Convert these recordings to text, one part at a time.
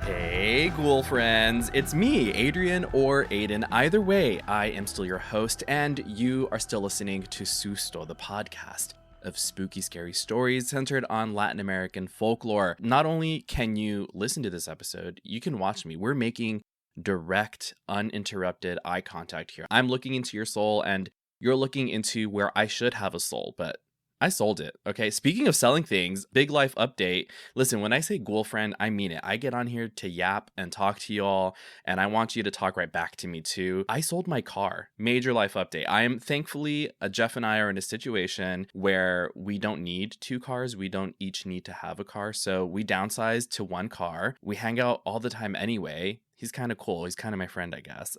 Hey, ghoul friends. It's me, Adrian or Ayden. Either way, I am still your host, and you are still listening to Susto, the podcast of spooky, scary stories centered on Latin American folklore. Not only can you listen to this episode, you can watch me. We're making direct, uninterrupted eye contact here. I'm looking into your soul, and you're looking into where I should have a soul, but I sold it. Okay. Speaking of selling things, big life update. Listen, when I say ghoul friend, I mean it. I get on here to yap and talk to y'all, and I want you to talk right back to me too. I sold my car. Major life update. I am thankfully, Jeff and I are in a situation where we don't need two cars. We don't each need to have a car. So we downsized to one car. We hang out all the time anyway. He's kind of cool. He's kind of my friend, I guess.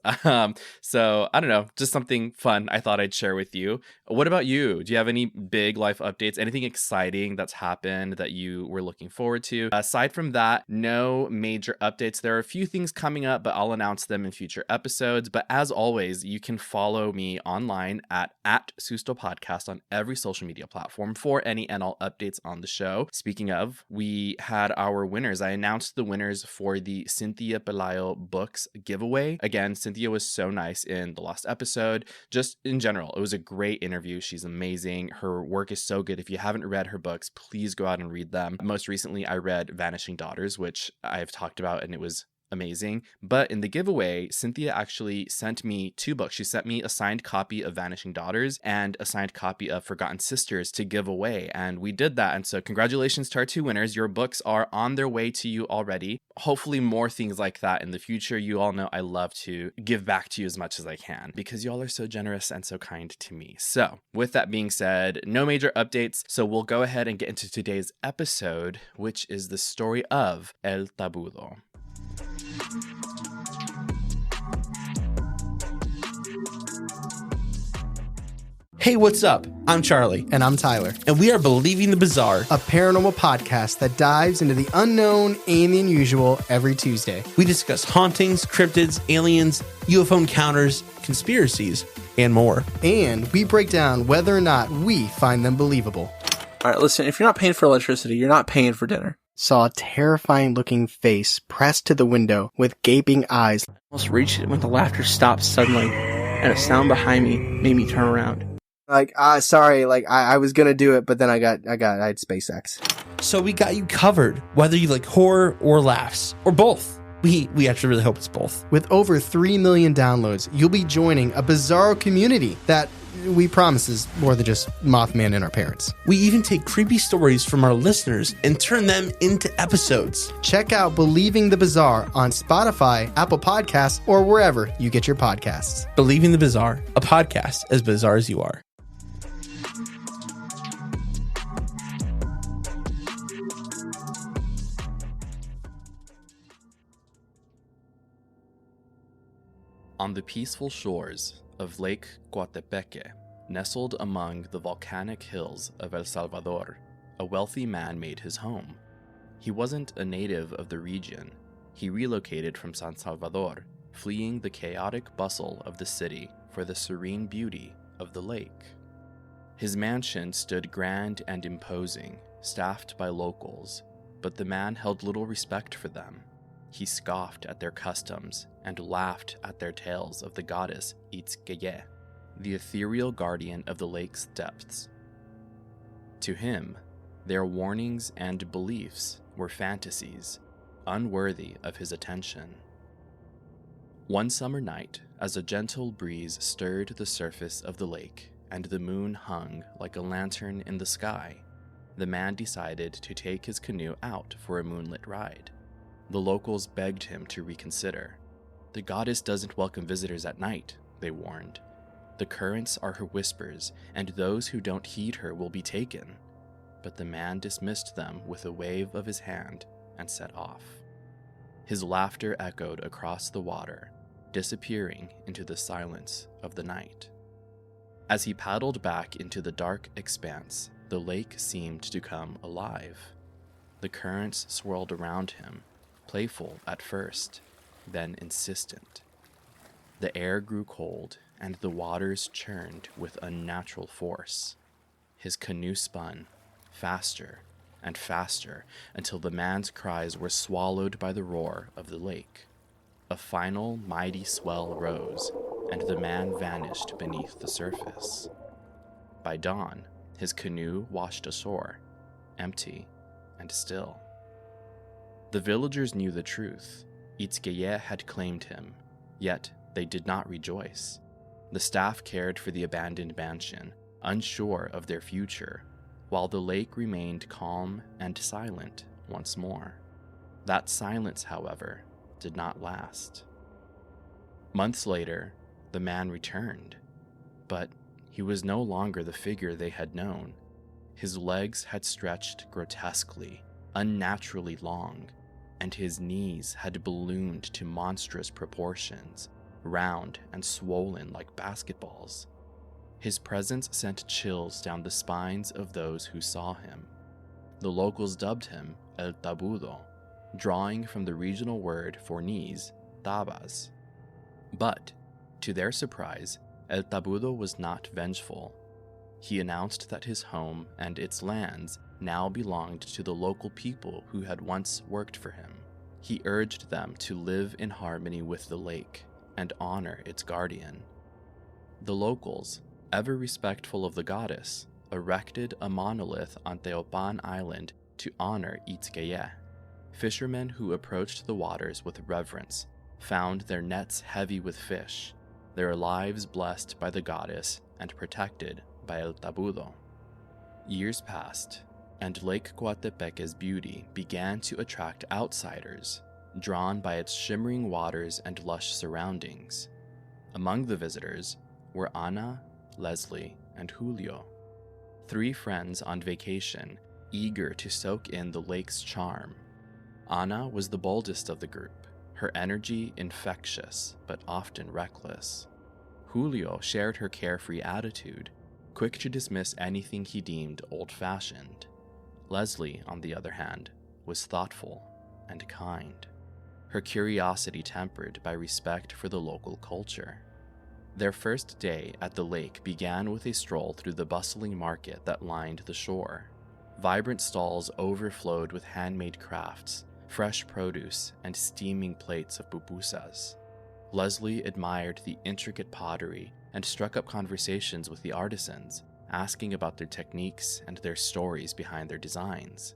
So I don't know, just something fun I thought I'd share with you. What about you? Do you have any big life updates? Anything exciting that's happened that you were looking forward to? Aside from that, no major updates. There are a few things coming up, but I'll announce them in future episodes. But as always, you can follow me online at Susto Podcast on every social media platform for any and all updates on the show. Speaking of, we had our winners. I announced the winners for the Cynthia Pelayo books giveaway. Again, Cynthia was so nice in the last episode. Just in general, it was a great interview. She's amazing. Her work is so good. If you haven't read her books, please go out and read them. Most recently, I read Vanishing Daughters, which I've talked about, and it was amazing. But in the giveaway, Cynthia actually sent me two books. She sent me a signed copy of Vanishing Daughters and a signed copy of Forgotten Sisters to give away. And we did that. And so congratulations to our two winners. Your books are on their way to you already. Hopefully more things like that in the future. You all know I love to give back to you as much as I can because y'all are so generous and so kind to me. So with that being said, no major updates. So we'll go ahead and get into today's episode, which is the story of El Tabudo. Hey, what's up? I'm Charlie. And I'm Tyler. And we are Believing the Bizarre, a paranormal podcast that dives into the unknown and the unusual every Tuesday. We discuss hauntings, cryptids, aliens, UFO encounters, conspiracies, and more. And we break down whether or not we find them believable. All right, listen, if you're not paying for electricity, you're not paying for dinner. Saw a terrifying looking face pressed to the window with gaping eyes. Almost reached it when the laughter stopped suddenly, and a sound behind me made me turn around. Sorry, I was gonna do it, but then I had SpaceX. So we got you covered, whether you like horror or laughs, or both. We actually really hope it's both. With over 3 million downloads, you'll be joining a bizarro community that we promise is more than just Mothman and our parents. We even take creepy stories from our listeners and turn them into episodes. Check out Believing the Bizarre on Spotify, Apple Podcasts, or wherever you get your podcasts. Believing the Bizarre, a podcast as bizarre as you are. On the peaceful shores of Lake Coatepeque, nestled among the volcanic hills of El Salvador, a wealthy man made his home. He wasn't a native of the region. He relocated from San Salvador, fleeing the chaotic bustle of the city for the serene beauty of the lake. His mansion stood grand and imposing, staffed by locals, but the man held little respect for them. He scoffed at their customs and laughed at their tales of the goddess Itzkeye, the ethereal guardian of the lake's depths. To him, their warnings and beliefs were fantasies, unworthy of his attention. One summer night, as a gentle breeze stirred the surface of the lake and the moon hung like a lantern in the sky, the man decided to take his canoe out for a moonlit ride. The locals begged him to reconsider. The goddess doesn't welcome visitors at night, they warned. The currents are her whispers, and those who don't heed her will be taken. But the man dismissed them with a wave of his hand and set off. His laughter echoed across the water, disappearing into the silence of the night. As he paddled back into the dark expanse, the lake seemed to come alive. The currents swirled around him, playful at first, then insistent. The air grew cold, and the waters churned with unnatural force. His canoe spun, faster, and faster until the man's cries were swallowed by the roar of the lake. A final mighty swell rose, and the man vanished beneath the surface. By dawn, his canoe washed ashore, empty and still. The villagers knew the truth. Itzkeye had claimed him, yet they did not rejoice. The staff cared for the abandoned mansion, unsure of their future, while the lake remained calm and silent once more. That silence, however, did not last. Months later, the man returned, but he was no longer the figure they had known. His legs had stretched grotesquely, unnaturally long, and his knees had ballooned to monstrous proportions, round and swollen like basketballs. His presence sent chills down the spines of those who saw him. The locals dubbed him El Tabudo, drawing from the regional word for knees, tabas. But, to their surprise, El Tabudo was not vengeful. He announced that his home and its lands now belonged to the local people who had once worked for him. He urged them to live in harmony with the lake and honor its guardian. The locals, ever respectful of the goddess, erected a monolith on Teopan Island to honor Itzkeye. Fishermen who approached the waters with reverence found their nets heavy with fish, their lives blessed by the goddess and protected by El Tabudo. Years passed, and Lake Coatepeque's beauty began to attract outsiders, drawn by its shimmering waters and lush surroundings. Among the visitors were Ana, Leslie, and Julio, 3 friends on vacation, eager to soak in the lake's charm. Ana was the boldest of the group, her energy infectious but often reckless. Julio shared her carefree attitude, quick to dismiss anything he deemed old-fashioned. Leslie, on the other hand, was thoughtful and kind, her curiosity tempered by respect for the local culture. Their first day at the lake began with a stroll through the bustling market that lined the shore. Vibrant stalls overflowed with handmade crafts, fresh produce, and steaming plates of pupusas. Leslie admired the intricate pottery and struck up conversations with the artisans, asking about their techniques and their stories behind their designs.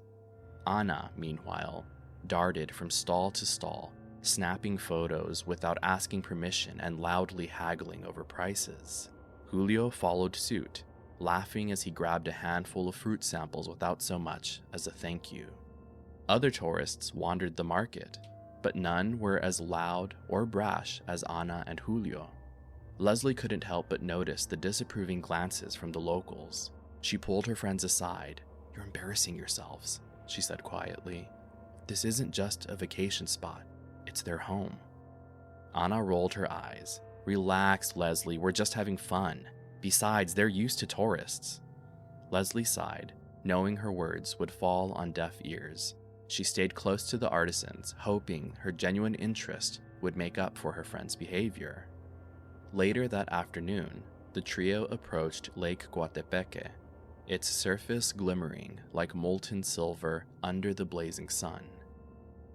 Ana, meanwhile, darted from stall to stall, snapping photos without asking permission and loudly haggling over prices. Julio followed suit, laughing as he grabbed a handful of fruit samples without so much as a thank you. Other tourists wandered the market, but none were as loud or brash as Ana and Julio. Leslie couldn't help but notice the disapproving glances from the locals. She pulled her friends aside. "You're embarrassing yourselves," she said quietly. "This isn't just a vacation spot. It's their home." Ana rolled her eyes. "Relax, Leslie, we're just having fun. Besides, they're used to tourists." Leslie sighed, knowing her words would fall on deaf ears. She stayed close to the artisans, hoping her genuine interest would make up for her friend's behavior. Later that afternoon, the trio approached Lake Coatepeque, its surface glimmering like molten silver under the blazing sun.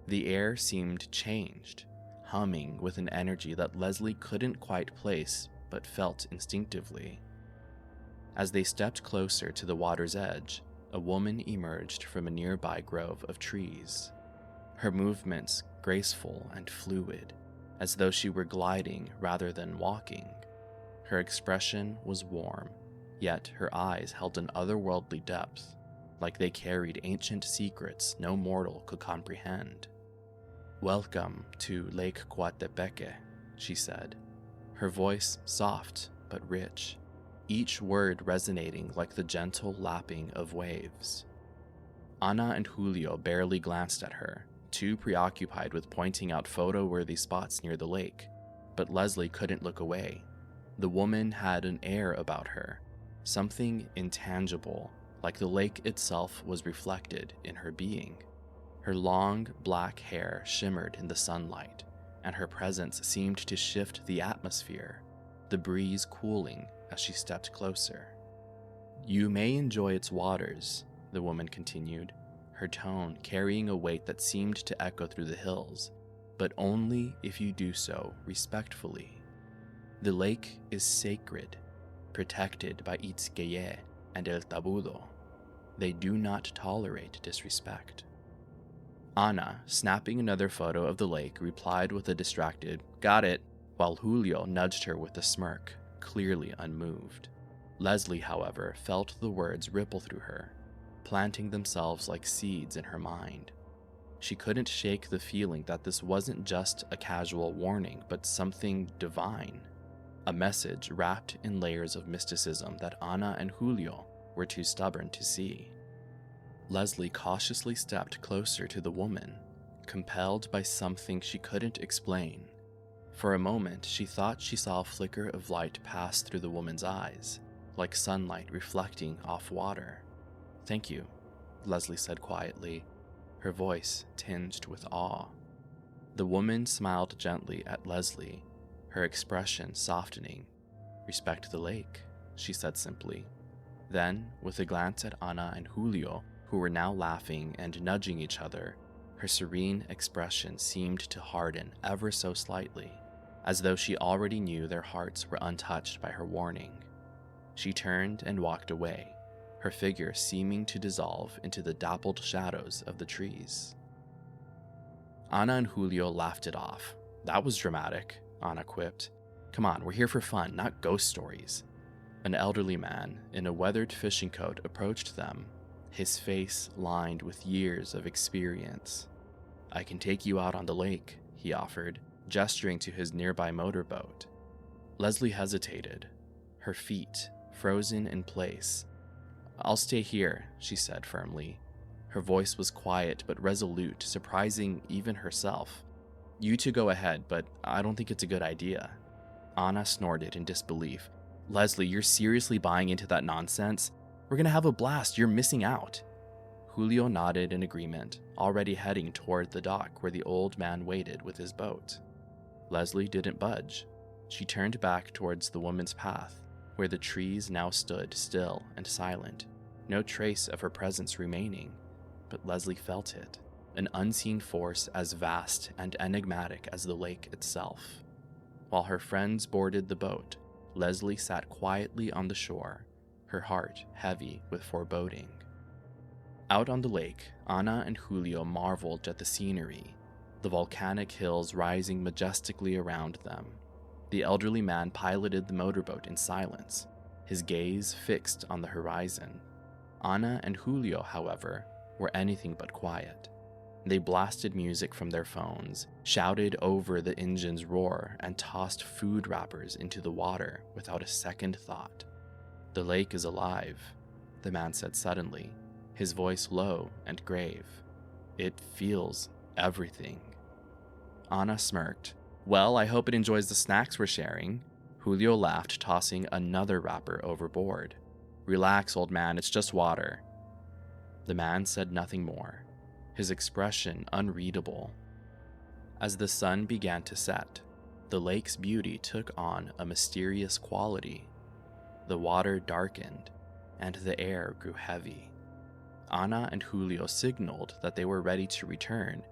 The air seemed changed, humming with an energy that Leslie couldn't quite place but felt instinctively. As they stepped closer to the water's edge, a woman emerged from a nearby grove of trees. Her movements graceful and fluid, as though she were gliding rather than walking. Her expression was warm, yet her eyes held an otherworldly depth, like they carried ancient secrets no mortal could comprehend. "Welcome to Lake Coatepeque," she said, her voice soft but rich, each word resonating like the gentle lapping of waves. Ana and Julio barely glanced at her, too preoccupied with pointing out photo-worthy spots near the lake, but Leslie couldn't look away. The woman had an air about her, something intangible, like the lake itself was reflected in her being. Her long, black hair shimmered in the sunlight, and her presence seemed to shift the atmosphere, the breeze cooling as she stepped closer. "You may enjoy its waters," the woman continued, her tone carrying a weight that seemed to echo through the hills, but only if you do so respectfully. The lake is sacred, protected by Itzqueye and El Tabudo. They do not tolerate disrespect. Ana, snapping another photo of the lake, replied with a distracted, "Got it," while Julio nudged her with a smirk, clearly unmoved. Leslie, however, felt the words ripple through her, planting themselves like seeds in her mind. She couldn't shake the feeling that this wasn't just a casual warning, but something divine. A message wrapped in layers of mysticism that Ana and Julio were too stubborn to see. Leslie cautiously stepped closer to the woman, compelled by something she couldn't explain. For a moment, she thought she saw a flicker of light pass through the woman's eyes, like sunlight reflecting off water. "Thank you," Leslie said quietly, her voice tinged with awe. The woman smiled gently at Leslie, her expression softening. "Respect the lake," she said simply. Then, with a glance at Ana and Julio, who were now laughing and nudging each other, her serene expression seemed to harden ever so slightly, as though she already knew their hearts were untouched by her warning. She turned and walked away, her figure seeming to dissolve into the dappled shadows of the trees. Ana and Julio laughed it off. "That was dramatic," Ana quipped. "Come on, we're here for fun, not ghost stories." An elderly man in a weathered fishing coat approached them, his face lined with years of experience. "I can take you out on the lake," he offered, gesturing to his nearby motorboat. Leslie hesitated, her feet frozen in place. "I'll stay here," she said firmly. Her voice was quiet but resolute, surprising even herself. "You two go ahead, but I don't think it's a good idea." Ana snorted in disbelief. "Leslie, you're seriously buying into that nonsense? We're gonna have a blast, you're missing out." Julio nodded in agreement, already heading toward the dock where the old man waited with his boat. Leslie didn't budge. She turned back towards the woman's path, where the trees now stood still and silent, no trace of her presence remaining, but Leslie felt it, an unseen force as vast and enigmatic as the lake itself. While her friends boarded the boat, Leslie sat quietly on the shore, her heart heavy with foreboding. Out on the lake, Ana and Julio marveled at the scenery, the volcanic hills rising majestically around them. The elderly man piloted the motorboat in silence, his gaze fixed on the horizon. Ana and Julio, however, were anything but quiet. They blasted music from their phones, shouted over the engine's roar, and tossed food wrappers into the water without a second thought. "The lake is alive," the man said suddenly, his voice low and grave. "It feels everything." Ana smirked. "Well, I hope it enjoys the snacks we're sharing." Julio laughed, tossing another wrapper overboard. "Relax, old man, it's just water." The man said nothing more, his expression unreadable. As the sun began to set, the lake's beauty took on a mysterious quality. The water darkened, and the air grew heavy. Ana and Julio signaled that they were ready to return,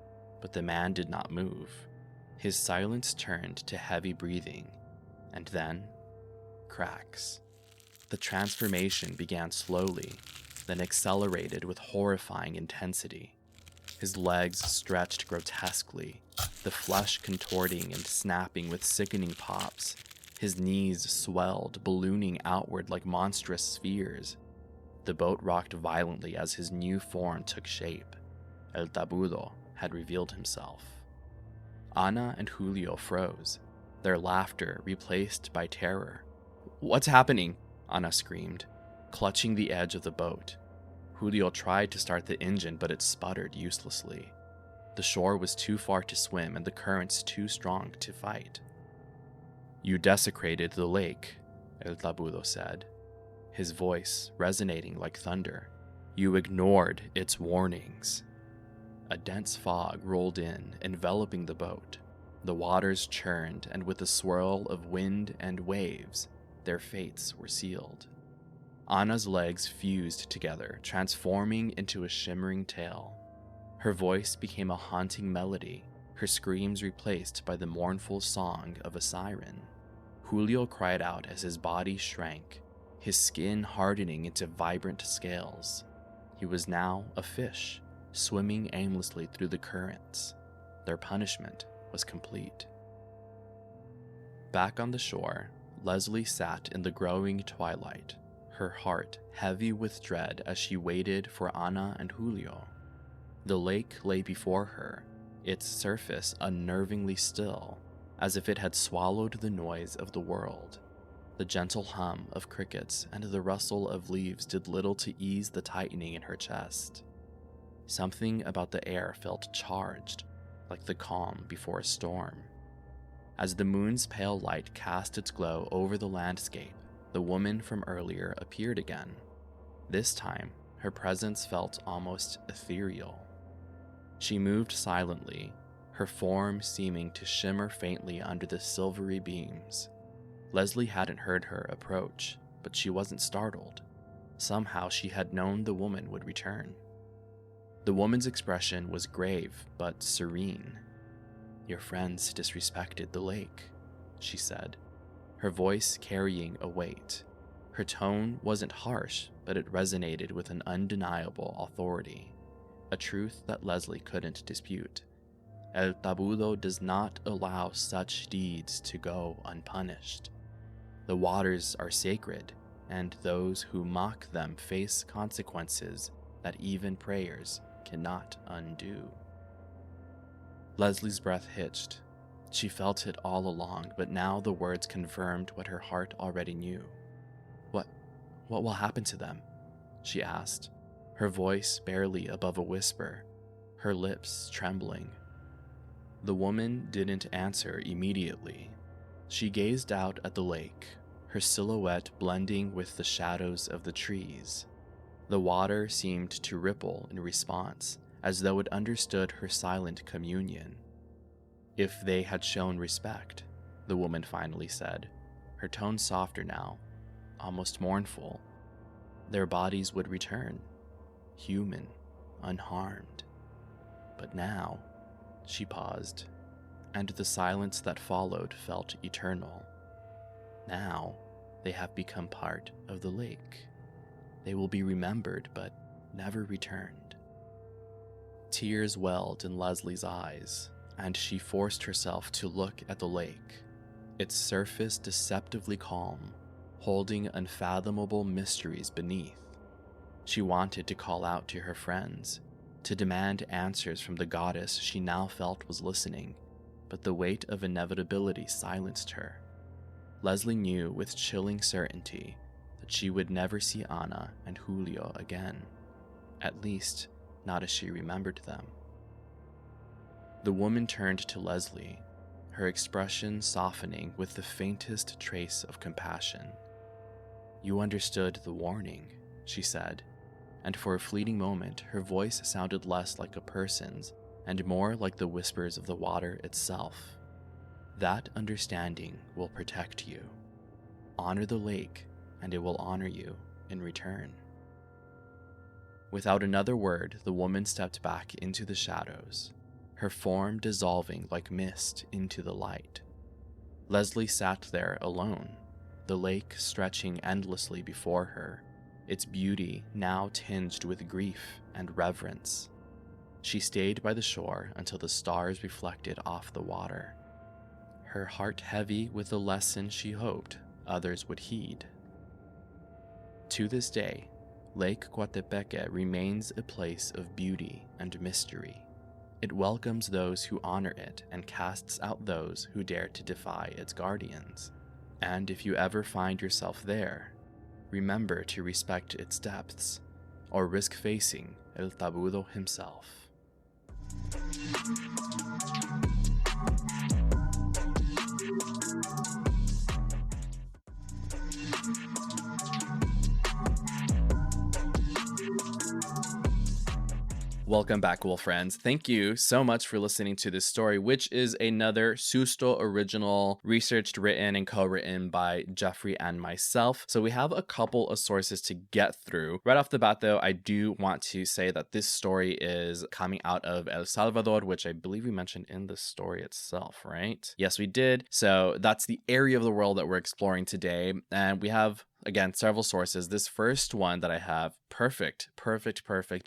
but the man did not move. His silence turned to heavy breathing, and then cracks. The transformation began slowly, then accelerated with horrifying intensity. His legs stretched grotesquely, the flesh contorting and snapping with sickening pops. His knees swelled, ballooning outward like monstrous spheres. The boat rocked violently as his new form took shape. El Tabudo had revealed himself. Ana and Julio froze, their laughter replaced by terror. "What's happening?" Ana screamed, clutching the edge of the boat. Julio tried to start the engine, but it sputtered uselessly. The shore was too far to swim and the currents too strong to fight. "You desecrated the lake," El Tabudo said, his voice resonating like thunder. "You ignored its warnings." A dense fog rolled in, enveloping the boat. The waters churned, and with a swirl of wind and waves, their fates were sealed. Anna's legs fused together, transforming into a shimmering tail. Her voice became a haunting melody, her screams replaced by the mournful song of a siren. Julio cried out as his body shrank, his skin hardening into vibrant scales. He was now a fish, swimming aimlessly through the currents. Their punishment was complete. Back on the shore, Leslie sat in the growing twilight, her heart heavy with dread as she waited for Anna and Julio. The lake lay before her, its surface unnervingly still, as if it had swallowed the noise of the world. The gentle hum of crickets and the rustle of leaves did little to ease the tightening in her chest. Something about the air felt charged, like the calm before a storm. As the moon's pale light cast its glow over the landscape, the woman from earlier appeared again. This time, her presence felt almost ethereal. She moved silently, her form seeming to shimmer faintly under the silvery beams. Leslie hadn't heard her approach, but she wasn't startled. Somehow she had known the woman would return. The woman's expression was grave but serene. "Your friends disrespected the lake," she said, her voice carrying a weight. Her tone wasn't harsh, but it resonated with an undeniable authority, a truth that Leslie couldn't dispute. El Tabudo does not allow such deeds to go unpunished. The waters are sacred, and those who mock them face consequences that even prayers cannot undo. Leslie's breath hitched. She felt it all along, but now the words confirmed what her heart already knew. What will happen to them?" she asked, her voice barely above a whisper, her lips trembling. The woman didn't answer immediately. She gazed out at the lake, her silhouette blending with the shadows of the trees. The water seemed to ripple in response, as though it understood her silent communion. "If they had shown respect," the woman finally said, her tone softer now, almost mournful, "their bodies would return, human, unharmed. But now," she paused, and the silence that followed felt eternal. "Now, they have become part of the lake. They will be remembered but never returned." Tears welled in Leslie's eyes, and she forced herself to look at the lake, its surface deceptively calm, holding unfathomable mysteries beneath. She wanted to call out to her friends, to demand answers from the goddess she now felt was listening, but the weight of inevitability silenced her. Leslie knew with chilling certainty that she would never see Anna and Julio again, at least not as she remembered them. The woman turned to Leslie, her expression softening with the faintest trace of compassion. "You understood the warning," she said, and for a fleeting moment her voice sounded less like a person's and more like the whispers of the water itself. "That understanding will protect you. Honor the lake, and it will honor you in return." Without another word, the woman stepped back into the shadows, her form dissolving like mist into the light. Leslie sat there alone, the lake stretching endlessly before her, its beauty now tinged with grief and reverence. She stayed by the shore until the stars reflected off the water, her heart heavy with the lesson she hoped others would heed. To this day, Lake Coatepeque remains a place of beauty and mystery. It welcomes those who honor it and casts out those who dare to defy its guardians. And if you ever find yourself there, remember to respect its depths, or risk facing El Tabudo himself. Welcome back, Wolf friends. Thank you so much for listening to this story, which is another Susto original, researched, written, and co-written by Jeffrey and myself. So we have a couple of sources to get through. Right off the bat, though, I do want to say that this story is coming out of El Salvador, which I believe we mentioned in the story itself, right? Yes, we did. So that's the area of the world that we're exploring today. And we have, again, several sources. This first one that I have, perfect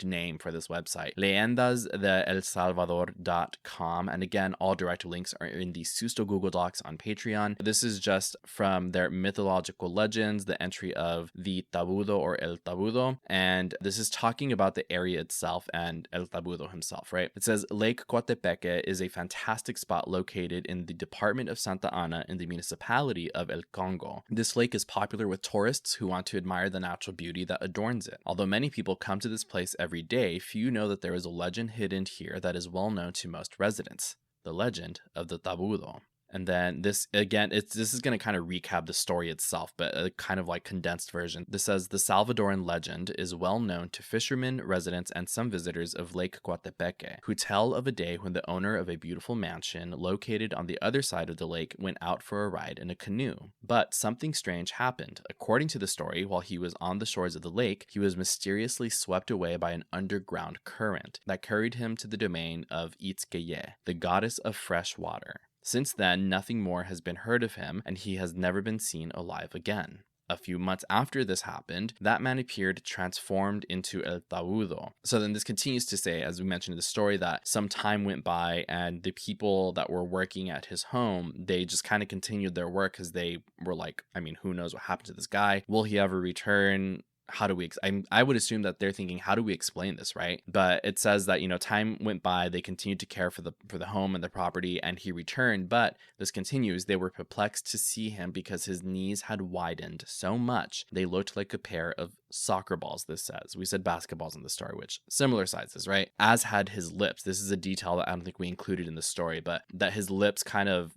name for this website, leyendasdeelsalvador.com. And again, all direct links are in the Susto Google Docs on Patreon. This is just from their mythological legends, the entry of the Tabudo or El Tabudo. And this is talking about the area itself and El Tabudo himself, right? It says Lake Coatepeque is a fantastic spot located in the department of Santa Ana in the municipality of El Congo. This lake is popular with tourists who want to admire the natural beauty that adorns it. Although many people come to this place every day, few know that there is a legend hidden here that is well known to most residents. The legend of the Tabudo. And then this, again, this is going to kind of recap the story itself, but a kind of like condensed version. This says, the Salvadoran legend is well known to fishermen, residents, and some visitors of Lake Coatepeque, who tell of a day when the owner of a beautiful mansion located on the other side of the lake went out for a ride in a canoe. But something strange happened. According to the story, while he was on the shores of the lake, he was mysteriously swept away by an underground current that carried him to the domain of Itzkeye, the goddess of fresh water. Since then, nothing more has been heard of him, and he has never been seen alive again. A few months after this happened, that man appeared transformed into El Tabudo. So then this continues to say, as we mentioned in the story, that some time went by and the people that were working at his home, they just kind of continued their work because they were like, I mean, who knows what happened to this guy? Will he ever return? How do we, I would assume that they're thinking, how do we explain this, right? But it says that, time went by, they continued to care for the home and the property, and he returned. But this continues, they were perplexed to see him because his knees had widened so much they looked like a pair of soccer balls. This says, we said basketballs in the story, which similar sizes, right? As had his lips. This is a detail that I don't think we included in the story, but that his lips kind of,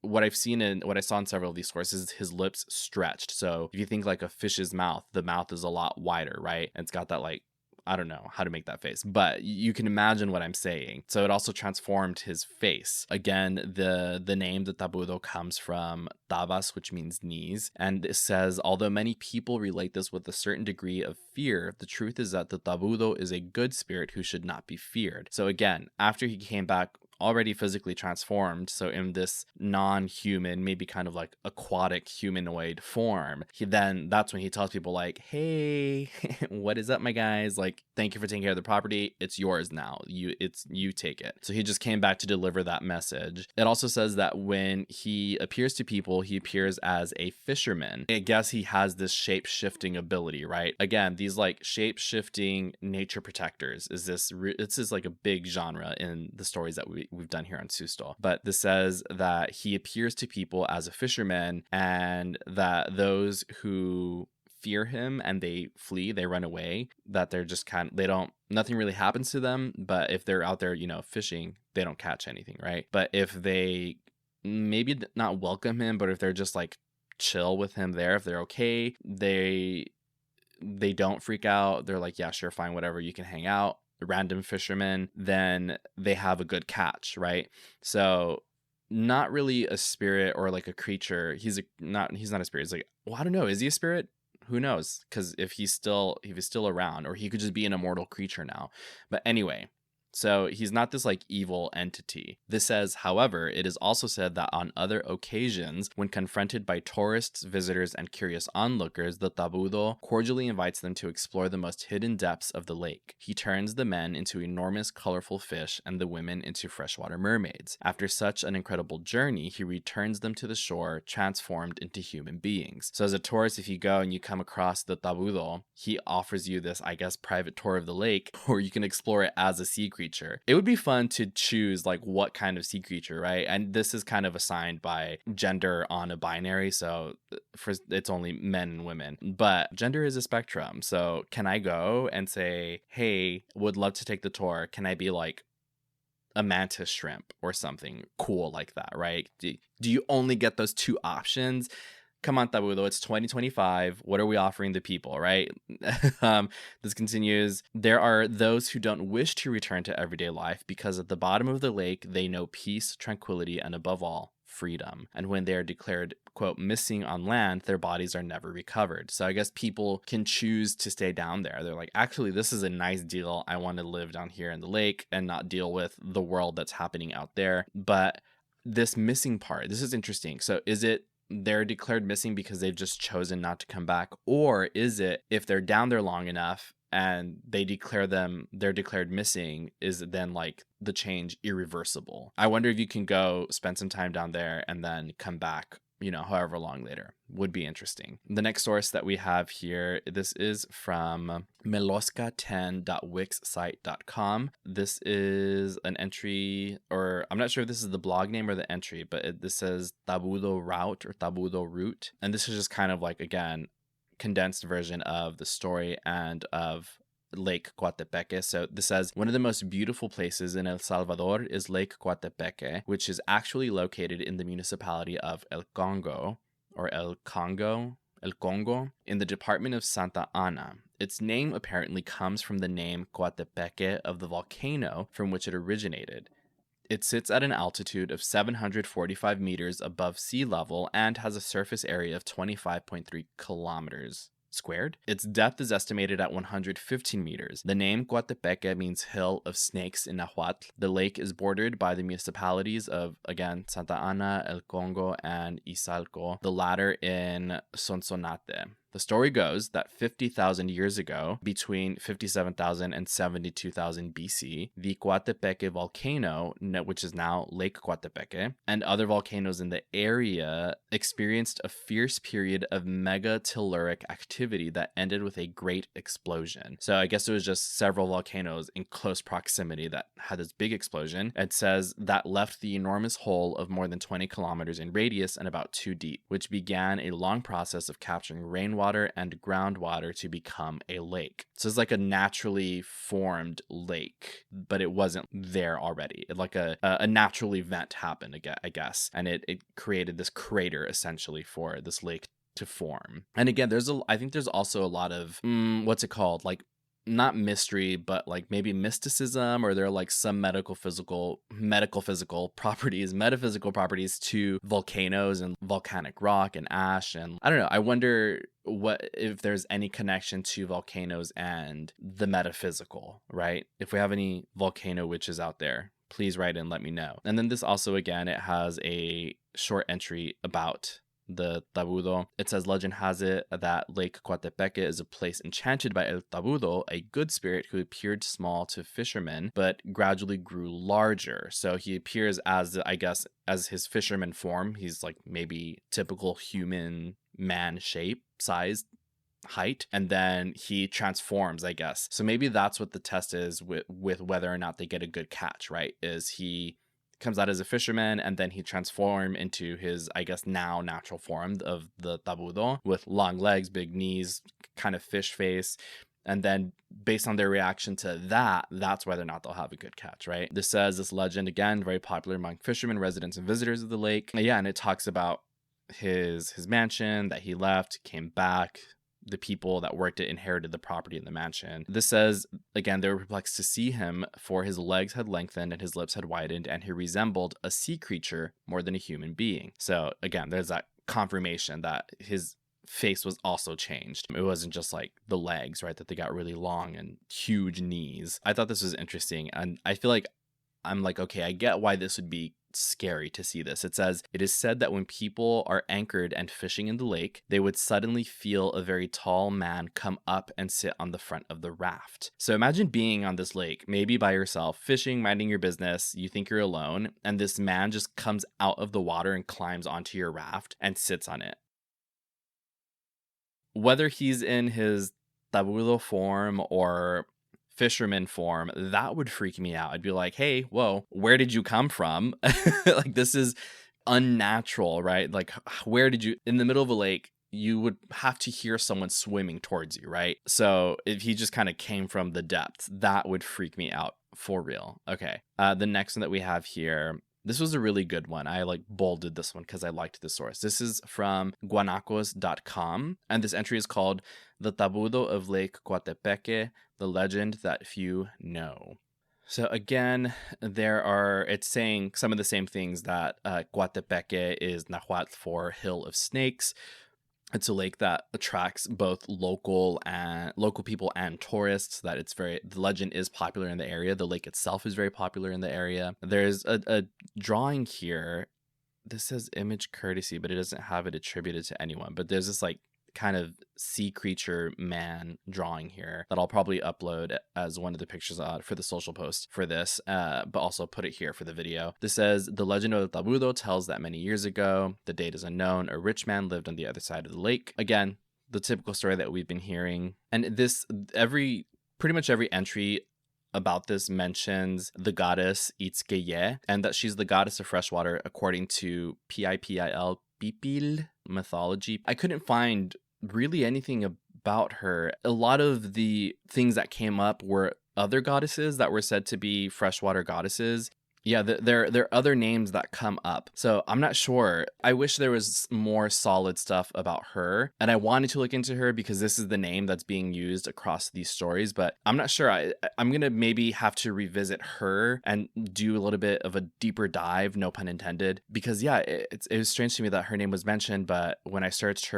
what I saw in several of these sources, his lips stretched. So if you think like a fish's mouth, the mouth is a lot wider, right? And it's got that, like, I don't know how to make that face, but you can imagine what I'm saying. So it also transformed his face. Again, the name the Tabudo comes from tabas, which means knees. And it says, although many people relate this with a certain degree of fear, the truth is that the Tabudo is a good spirit who should not be feared. So again, after he came back already physically transformed, so in this non-human, maybe kind of like aquatic humanoid form, that's when he tells people like, hey, what is up, my guys? Like, thank you for taking care of the property. It's yours now. You take it. So he just came back to deliver that message. It also says that when he appears to people, he appears as a fisherman. I guess he has this shape-shifting ability, right? Again, these like shape-shifting nature protectors this is like a big genre in the stories that we've done here on Susto. But this says that he appears to people as a fisherman, and that those who fear him and they flee, they run away, that they're just nothing really happens to them. But if they're out there, fishing, they don't catch anything, right? But if they maybe not welcome him, but if they're just like chill with him there, if they're okay, they don't freak out. They're like, yeah, sure, fine, whatever, you can hang out. Random fishermen, then they have a good catch, right? So not really a spirit or like a creature. He's not a spirit. He's like, well, I don't know. Is he a spirit? Who knows? Because if he's still around, or he could just be an immortal creature now. But anyway, so he's not this like evil entity. This says, however, it is also said that on other occasions, when confronted by tourists, visitors, and curious onlookers, the Tabudo cordially invites them to explore the most hidden depths of the lake. He turns the men into enormous, colorful fish and the women into freshwater mermaids. After such an incredible journey, he returns them to the shore, transformed into human beings. So as a tourist, if you go and you come across the Tabudo, he offers you this, I guess, private tour of the lake, or you can explore it as a sea creature. It would be fun to choose like what kind of sea creature, right? And this is kind of assigned by gender on a binary, so it's only men and women, but gender is a spectrum. So can I go and say, hey, would love to take the tour, can I be like a mantis shrimp or something cool like that, right? Do you only get those two options? come on, Tabudo, it's 2025. What are we offering the people, right? This continues. There are those who don't wish to return to everyday life because at the bottom of the lake, they know peace, tranquility, and above all, freedom. And when they are declared, quote, missing on land, their bodies are never recovered. So I guess people can choose to stay down there. They're like, actually, this is a nice deal. I want to live down here in the lake and not deal with the world that's happening out there. But this missing part, this is interesting. So is it they're declared missing because they've just chosen not to come back? Or is it if they're down there long enough and they're declared missing, is then like the change irreversible? I wonder if you can go spend some time down there and then come back, however long later. Would be interesting. The next source that we have here, this is from meloska10.wixsite.com. This is an entry, or I'm not sure if this is the blog name or the entry, but this says Tabudo route or Tabudo route. And this is just kind of like, again, condensed version of the story and of Lake Coatepeque. So this says, one of the most beautiful places in El Salvador is Lake Coatepeque, which is actually located in the municipality of El Congo, in the department of Santa Ana. Its name apparently comes from the name Coatepeque of the volcano from which it originated. It sits at an altitude of 745 meters above sea level and has a surface area of 25.3 kilometers squared. Its depth is estimated at 115 meters. The name Coatepeque means hill of snakes in Nahuatl. The lake is bordered by the municipalities of, again, Santa Ana, El Congo, and Izalco, the latter in Sonsonate. The story goes that 50,000 years ago, between 57,000 and 72,000 BC, the Coatepeque volcano, which is now Lake Coatepeque, and other volcanoes in the area experienced a fierce period of megatelluric activity that ended with a great explosion. So I guess it was just several volcanoes in close proximity that had this big explosion. It says that left the enormous hole of more than 20 kilometers in radius and about 2 deep, which began a long process of capturing rainwater and groundwater to become a lake. So it's like a naturally formed lake, but it wasn't there already. Like a natural event happened, I guess, and it created this crater essentially for this lake to form. And again, I think there's also a lot of what's it called, like not mystery, but like maybe mysticism, or there are like some metaphysical properties to volcanoes and volcanic rock and ash. And I don't know, I wonder if there's any connection to volcanoes and the metaphysical, right? If we have any volcano witches out there, please write in, let me know. And then this also, again, it has a short entry about the Tabudo. It says, legend has it that Lake Coatepeque is a place enchanted by El Tabudo, a good spirit who appeared small to fishermen, but gradually grew larger. So he appears as, I guess, as his fisherman form. He's like maybe typical human man shape, size, height, and then he transforms, I guess. So maybe that's what the test is with whether or not they get a good catch, right? Is he comes out as a fisherman and then he transforms into his, I guess, now natural form of the Tabudo with long legs, big knees, kind of fish face. And then based on their reaction to that, that's whether or not they'll have a good catch, right? This says, this legend, again, very popular among fishermen, residents, and visitors of the lake. Yeah, and it talks about his mansion that he left, came back. The people that worked it inherited the property in the mansion. This says, again, they were perplexed to see him, for his legs had lengthened and his lips had widened, and he resembled a sea creature more than a human being. So again, there's that confirmation that his face was also changed. It wasn't just like the legs, right, that they got really long and huge knees. I thought this was interesting, and I feel like I'm like, okay, I get why this would be scary to see this. It says, it is said that when people are anchored and fishing in the lake, they would suddenly feel a very tall man come up and sit on the front of the raft. So imagine being on this lake, maybe by yourself, fishing, minding your business, you think you're alone, and this man just comes out of the water and climbs onto your raft and sits on it. Whether he's in his Tabudo form or fisherman form, that would freak me out. I'd be like, hey, whoa, where did you come from? Like, this is unnatural, right? Like, where did you, in the middle of a lake, you would have to hear someone swimming towards you, right? So if he just kind of came from the depths, that would freak me out for real. Okay. The next one that we have here This was a really good one. I like bolded this one because I liked the source. This is from guanacos.com, and this entry is called The Tabudo of Lake Coatepeque, the legend that few know. So again, it's saying some of the same things that Coatepeque is Nahuatl for Hill of Snakes. It's a lake that attracts both local people and tourists. The legend is popular in the area. The lake itself is very popular in the area. There's a drawing here. This says image courtesy, but it doesn't have it attributed to anyone. But there's this like kind of sea creature man drawing here that I'll probably upload as one of the pictures for the social post for this, but also put it here for the video. This says, the legend of the Tabudo tells that many years ago, the date is unknown, a rich man lived on the other side of the lake. Again, the typical story that we've been hearing. And pretty much every entry about this mentions the goddess Itzkeye, and that she's the goddess of freshwater according to Pipil mythology. I couldn't find really anything about her. A lot of the things that came up were other goddesses that were said to be freshwater goddesses. Yeah, there are other names that come up. So I'm not sure. I wish there was more solid stuff about her. And I wanted to look into her because this is the name that's being used across these stories. But I'm not sure. I'm going to maybe have to revisit her and do a little bit of a deeper dive, no pun intended. Because yeah, it was strange to me that her name was mentioned. But when I searched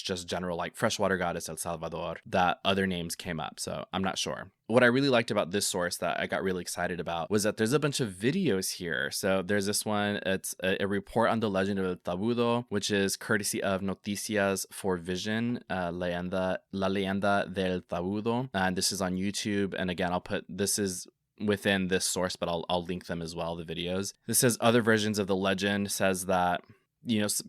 just general like freshwater goddess El Salvador, that other names came up. So I'm not sure. What I really liked about this source that I got really excited about was that there's a bunch of videos here. So there's this one, it's a report on the legend of El Tabudo, which is courtesy of Noticias for Vision, La Leyenda del Tabudo. And this is on YouTube. And again, this is within this source, but I'll link them as well, the videos. This says other versions of the legend says that,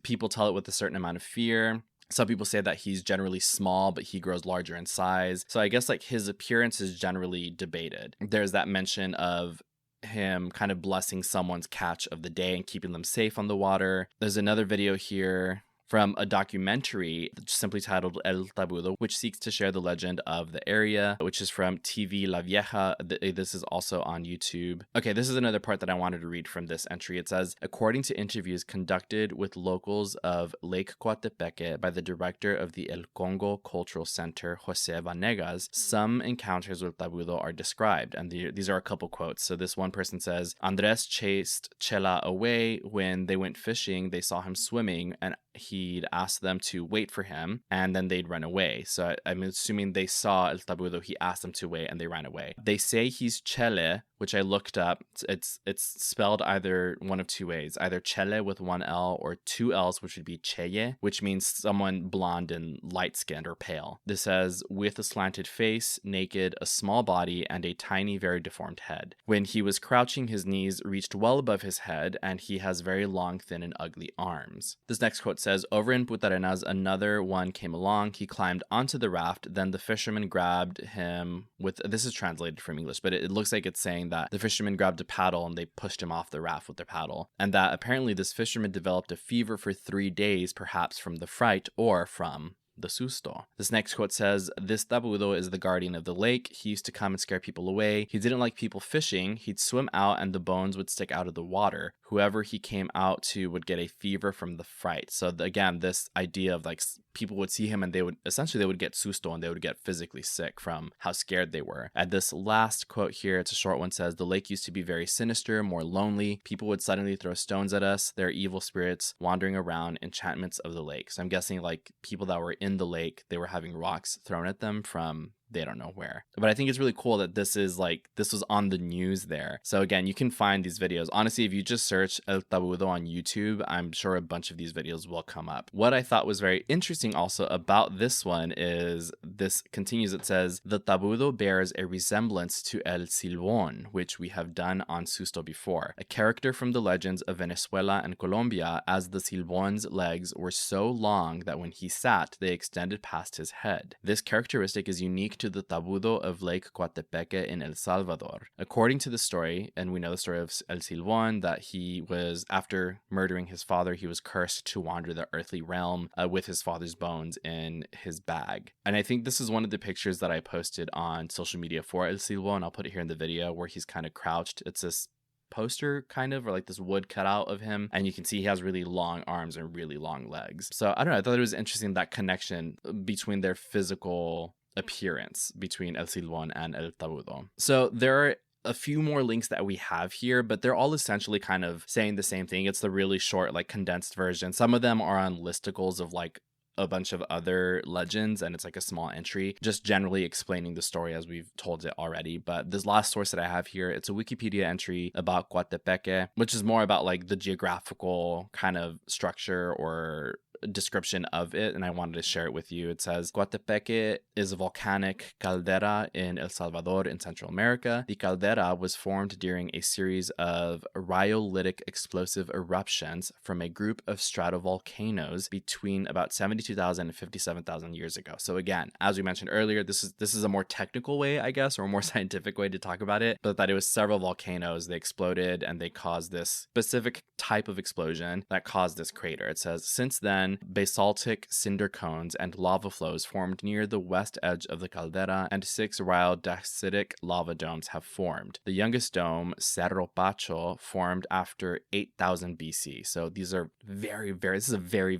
people tell it with a certain amount of fear. Some people say that he's generally small, but he grows larger in size. So I guess like his appearance is generally debated. There's that mention of him kind of blessing someone's catch of the day and keeping them safe on the water. There's another video here from a documentary simply titled El Tabudo, which seeks to share the legend of the area, which is from TV La Vieja. This is also on YouTube. Okay, this is another part that I wanted to read from this entry. It says, according to interviews conducted with locals of Lake Coatepeque by the director of the El Congo Cultural Center, Jose Vanegas, some encounters with Tabudo are described. And these are a couple quotes. So this one person says, Andres chased Chela away. When they went fishing, they saw him swimming and he'd ask them to wait for him and then they'd run away. So I'm assuming they saw El Tabudo, he asked them to wait and they ran away. They say he's Chele, which I looked up. It's spelled either one of two ways, either Chele with one L or two L's, which would be Cheye, which means someone blonde and light-skinned or pale. This says, with a slanted face, naked, a small body, and a tiny, very deformed head. When he was crouching, his knees reached well above his head, and he has very long, thin, and ugly arms. This next quote says, over in Putarenas, another one came along. He climbed onto the raft. Then the fisherman grabbed him with, this is translated from English, but it looks like it's saying that the fisherman grabbed a paddle and they pushed him off the raft with their paddle. And that apparently this fisherman developed a fever for 3 days, perhaps from the fright or from the Susto. This next quote says, this Tabudo is the guardian of the lake. He used to come and scare people away. He didn't like people fishing. He'd swim out and the bones would stick out of the water. Whoever he came out to would get a fever from the fright. So again, this idea of like people would see him and they would get Susto and they would get physically sick from how scared they were. And this last quote here, it's a short one, says, the lake used to be very sinister, more lonely. People would suddenly throw stones at us. There are evil spirits wandering around, enchantments of the lake. So I'm guessing like people that were in the lake, they were having rocks thrown at them from they don't know where. But I think it's really cool that this was on the news there. So again, you can find these videos. Honestly, if you just search El Tabudo on YouTube, I'm sure a bunch of these videos will come up. What I thought was very interesting also about this one is this continues. It says, the Tabudo bears a resemblance to El Silbón, which we have done on Susto before, a character from the legends of Venezuela and Colombia, as the Silbón's legs were so long that when he sat, they extended past his head. This characteristic is unique to the Tabudo of Lake Coatepeque in El Salvador. According to the story, and we know the story of El Silbón, that he was, after murdering his father, he was cursed to wander the earthly realm with his father's bones in his bag. And I think this is one of the pictures that I posted on social media for El Silbón. I'll put it here in the video where he's kind of crouched. It's this poster kind of, or like this wood cutout of him, and you can see he has really long arms and really long legs. So I don't know, I thought it was interesting, that connection between their physical appearance between El Silbón and El Tabudo. So there are a few more links that we have here, but they're all essentially kind of saying the same thing. It's the really short, like condensed version. Some of them are on listicles of like a bunch of other legends, and it's like a small entry just generally explaining the story as we've told it already. But this last source that I have here, it's a Wikipedia entry about Coatepeque, which is more about like the geographical kind of structure or description of it, and I wanted to share it with you. It says Coatepeque is a volcanic caldera in El Salvador in Central America. The caldera was formed during a series of rhyolitic explosive eruptions from a group of stratovolcanoes between about 72,000 and 57,000 years ago. So again, as we mentioned earlier, this is a more technical way, I guess, or a more scientific way to talk about it, but that it was several volcanoes, they exploded and they caused this specific type of explosion that caused this crater. It says, since then, basaltic cinder cones and lava flows formed near the west edge of the caldera, and 6 rhyodacite lava domes have formed. The youngest dome, Cerro Pacho, formed after 8,000 BC. So these are this is a very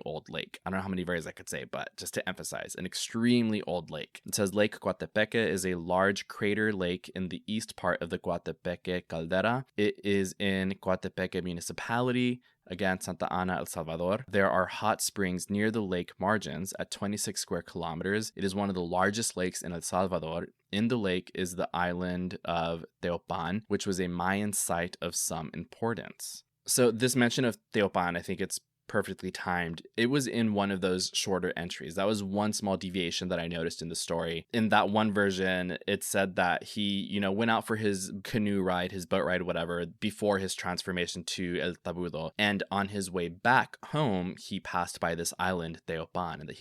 old lake. I don't know how many varies I could say, but just to emphasize, an extremely old lake. It says Lake Coatepeque is a large crater lake in the east part of the Coatepeque caldera. It is in Coatepeque municipality, again, Santa Ana, El Salvador. There are hot springs near the lake margins at 26 square kilometers. It is one of the largest lakes in El Salvador. In the lake is the island of Teopan, which was a Mayan site of some importance. So this mention of Teopan, I think it's perfectly timed. It was in one of those shorter entries. That was one small deviation that I noticed in the story. In that one version, it said that he, went out for his canoe ride, his boat ride, whatever, before his transformation to El Tabudo. And on his way back home, he passed by this island, Teopan, and that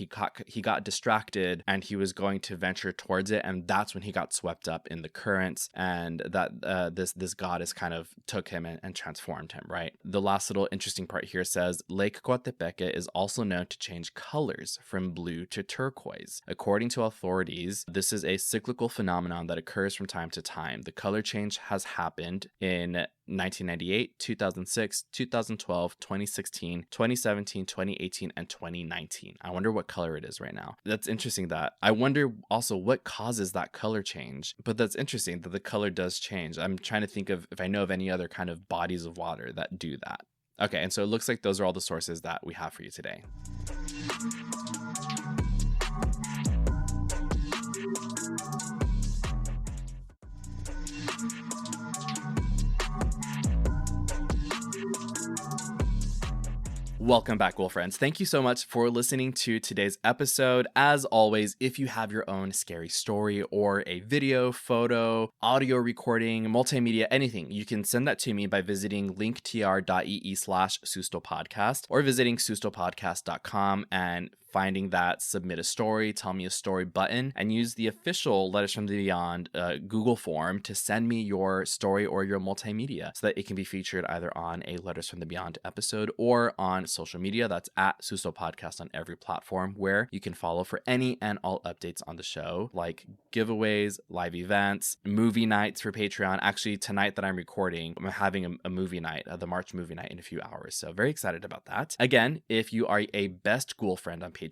he got distracted and he was going to venture towards it. And that's when he got swept up in the currents, and that this goddess kind of took him and transformed him, right? The last little interesting part here says, Lake Coatepeque is also known to change colors from blue to turquoise. According to authorities, this is a cyclical phenomenon that occurs from time to time. The color change has happened in 1998, 2006, 2012, 2016, 2017, 2018, and 2019. I wonder what color it is right now. That's interesting. That I wonder also what causes that color change. But that's interesting that the color does change. I'm trying to think of if I know of any other kind of bodies of water that do that. Okay, and so it looks like those are all the sources that we have for you today. Welcome back, Ghoul friends. Thank you so much for listening to today's episode. As always, if you have your own scary story or a video, photo, audio recording, multimedia, anything, you can send that to me by visiting linktr.ee/Susto podcast or visiting sustopodcast.com and finding that submit a story, tell me a story button, and use the official Letters from the Beyond Google form to send me your story or your multimedia so that it can be featured either on a Letters from the Beyond episode or on social media. That's at Susto Podcast on every platform, where you can follow for any and all updates on the show, like giveaways, live events, movie nights for Patreon. Actually, tonight that I'm recording, I'm having a movie night, the March movie night in a few hours. So very excited about that. Again, if you are a best Ghoul friend on Patreon,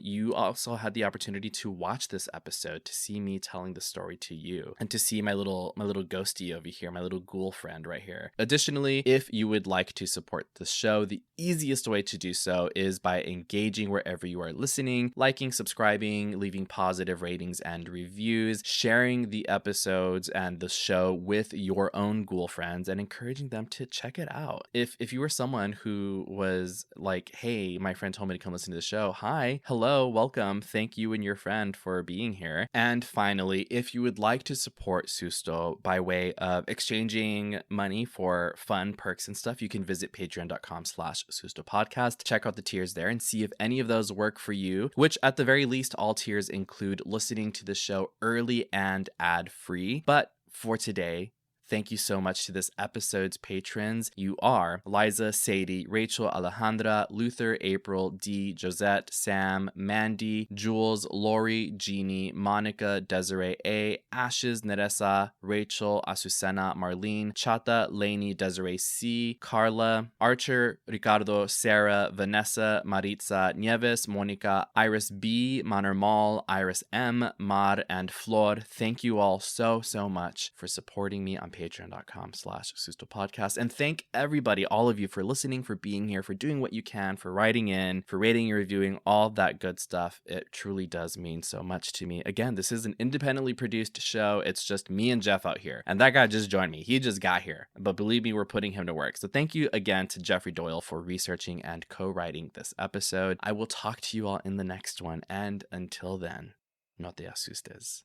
you also had the opportunity to watch this episode, to see me telling the story to you, and to see my little ghosty over here, my little ghoul friend right here. Additionally, if you would like to support the show, the easiest way to do so is by engaging wherever you are listening, liking, subscribing, leaving positive ratings and reviews, sharing the episodes and the show with your own ghoul friends, and encouraging them to check it out. If you were someone who was like, hey, my friend told me to come listen to the show, hi, hello, welcome, thank you and your friend for being here. And finally, if you would like to support Susto by way of exchanging money for fun perks and stuff, you can visit patreon.com/SustoPodcast. Check out the tiers there and see if any of those work for you, which at the very least, all tiers include listening to the show early and ad-free. But for today, Thank you so much to this episode's patrons. You are Liza, Sadie, Rachel, Alejandra, Luther, April, Dee, Josette, Sam, Mandy, Jules, Lori, Jeannie, Monica, Desiree A, Ashes, Neressa, Rachel, Azucena, Marlene, Chata, Lainey, Desiree C, Carla, Archer, Ricardo, Sarah, Vanessa, Maritza, Nieves, Monica, Iris B, Manermal, Iris M, Mar, and Flor. Thank you all so much for supporting me on patreon.com/Susto podcast. And thank everybody, all of you, for listening, for being here, for doing what you can, for writing in, for rating and reviewing, all that good stuff. It truly does mean so much to me. Again, this is an independently produced show. It's just me and Jeff out here. And that guy just joined me. He just got here. But believe me, we're putting him to work. So thank you again to Jeffrey Doyle for researching and co-writing this episode. I will talk to you all in the next one. And until then, no te asustes.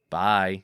Bye.